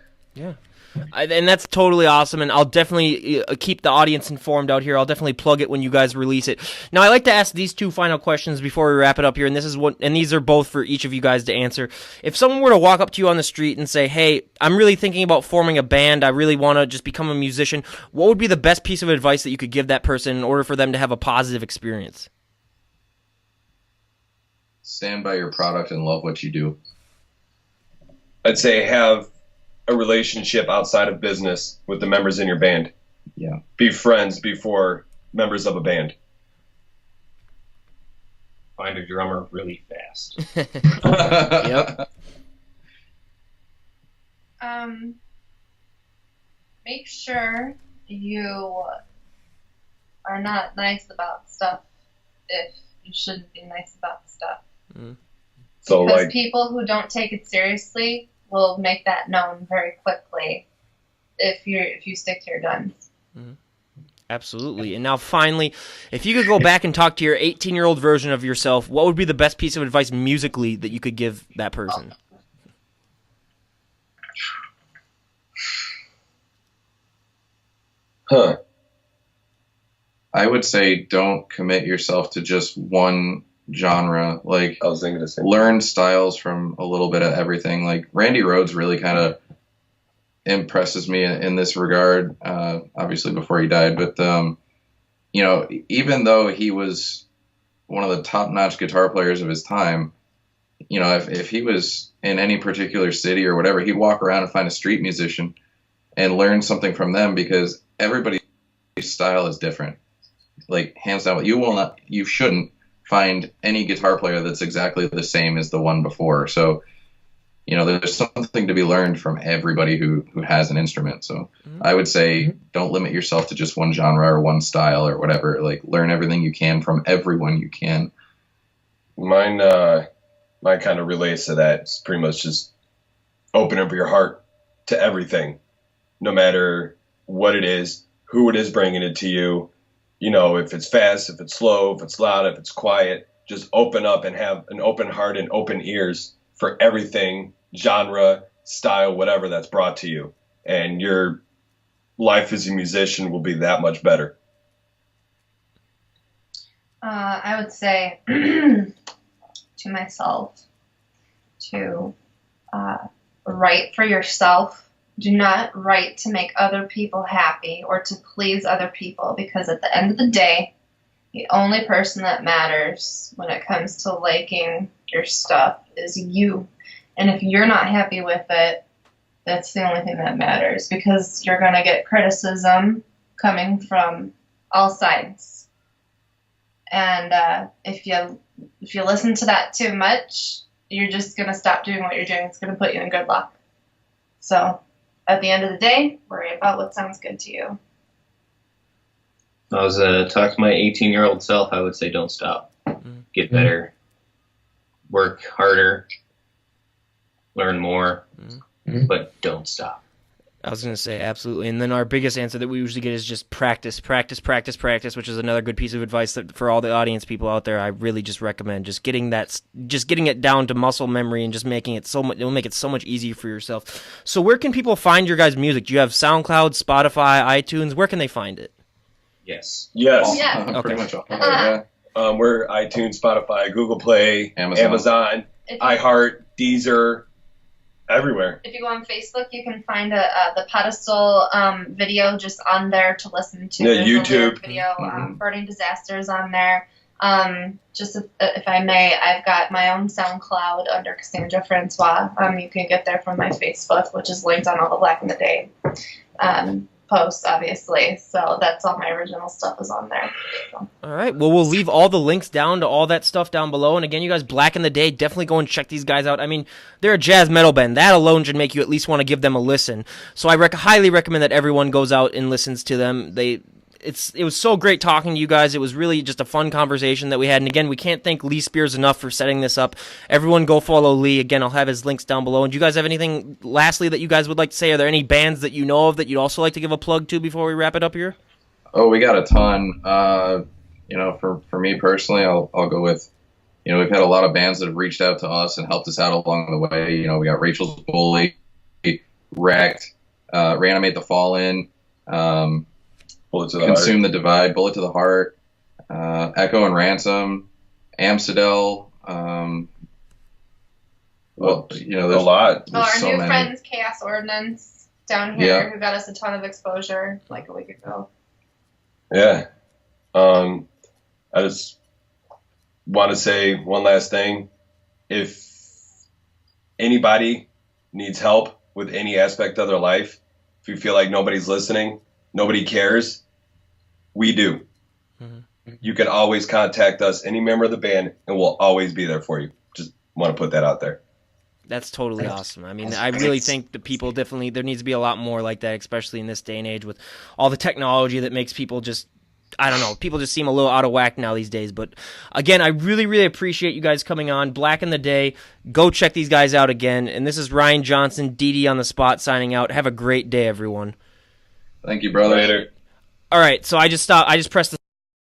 And that's totally awesome, and I'll definitely keep the audience informed out here. I'll definitely plug it when you guys release it. Now, I like to ask these 2 final questions before we wrap it up here, and these are both for each of you guys to answer. If someone were to walk up to you on the street and say, "Hey, I'm really thinking about forming a band. I really want to just become a musician," what would be the best piece of advice that you could give that person in order for them to have a positive experience? stand by your product and love what you do. I'd say have a relationship outside of business with the members in your band. Yeah. Be friends before members of a band. Find a drummer really fast. Yep. Make sure you are not nice about stuff if you shouldn't be nice about stuff. So Because like people who don't take it seriously will make that known very quickly if you stick to your guns. Absolutely. And now finally, if you could go back and talk to your 18-year-old version of yourself, what would be the best piece of advice musically that you could give that person? I would say don't commit yourself to just one genre. Like, I was thinking the same. learn styles from a little bit of everything. Like, Randy Rhoads really kind of impresses me in this regard, obviously before he died. But, you know, even though he was one of the top-notch guitar players of his time, you know, if he was in any particular city or whatever, he'd walk around and find a street musician and learn something from them, because everybody's style is different. Like, hands down, you shouldn't find any guitar player that's exactly the same as the one before. So, you know, there's something to be learned from everybody who has an instrument. So I would say don't limit yourself to just one genre or one style or whatever. Like, learn everything you can from everyone you can. Mine kind of relates to that. It's pretty much just open up your heart to everything, no matter what it is, who it is bringing it to you. You know, if it's fast, if it's slow, if it's loud, if it's quiet, just open up and have an open heart and open ears for everything, genre, style, whatever that's brought to you. And your life as a musician will be that much better. I would say to myself to write for yourself. Do not write to make other people happy or to please other people, because at the end of the day, the only person that matters when it comes to liking your stuff is you. And if you're not happy with it, that's the only thing that matters, because you're going to get criticism coming from all sides. And if you listen to that too much, you're just going to stop doing what you're doing. It's going to put you in good luck. So at the end of the day, worry about what sounds good to you. If I was talk to my 18-year-old self, I would say don't stop. Get better. Work harder. Learn more. But don't stop. I was going to say, absolutely. And then our biggest answer that we usually get is just practice, practice, practice, practice, which is another good piece of advice that for all the audience people out there, I really just recommend just getting it down to muscle memory and just making it so much, it'll make it so much easier for yourself. So where can people find your guys' music? Do you have SoundCloud, Spotify, iTunes? Where can they find it? Yes. Yes. Yeah. Pretty much all. Yeah. We're iTunes, Spotify, Google Play, Amazon, iHeart, Deezer, everywhere. If you go on Facebook, you can find the pedestal video just on there to listen to. Yeah, There's a YouTube. lyric video, Burning Disasters on there. Just if I may, I've got my own SoundCloud under Cassandra Francois. You can get there from my Facebook, which is linked on all the Black in the Day posts, obviously. So that's all my original stuff is on there. So. All right. Well, we'll leave all the links down to all that stuff down below. And again, you guys, Black in the Day, definitely go and check these guys out. I mean, they're a jazz metal band. That alone should make you at least want to give them a listen. So I highly recommend that everyone goes out and listens to them. It was so great talking to you guys. It was really just a fun conversation that we had. And again, we can't thank Lee Spears enough for setting this up. Everyone go follow Lee. Again, I'll have his links down below. And do you guys have anything lastly that you guys would like to say? Are there any bands that you know of that you'd also like to give a plug to before we wrap it up here? Oh, we got a ton. You know, for me personally, I'll go with, you know, we've had a lot of bands that have reached out to us and helped us out along the way. You know, we got Rachel's Bully, Wrecked, Reanimate the Fallen, Bullet to the Consume the Divide, Bullet to the Heart, Echo and Ransom, Amsterdell. Well, you know, there's a lot. Our so new many. friends, Chaos Ordinance, down here, who got us a ton of exposure like a week ago. Yeah. I just want to say one last thing. If anybody needs help with any aspect of their life, if you feel like nobody's listening, nobody cares, we do. You can always contact us, any member of the band, and we'll always be there for you. Just want to put that out there. That's totally awesome. I mean, I really think that people definitely, there needs to be a lot more like that, especially in this day and age with all the technology that makes people just, I don't know, people just seem a little out of whack now these days. But again, I really, really appreciate you guys coming on. Black in the Day, go check these guys out again. And this is Ryan Johnson, DD on the Spot, signing out. Have a great day, everyone. Thank you, brother. Later. All right, so I just pressed the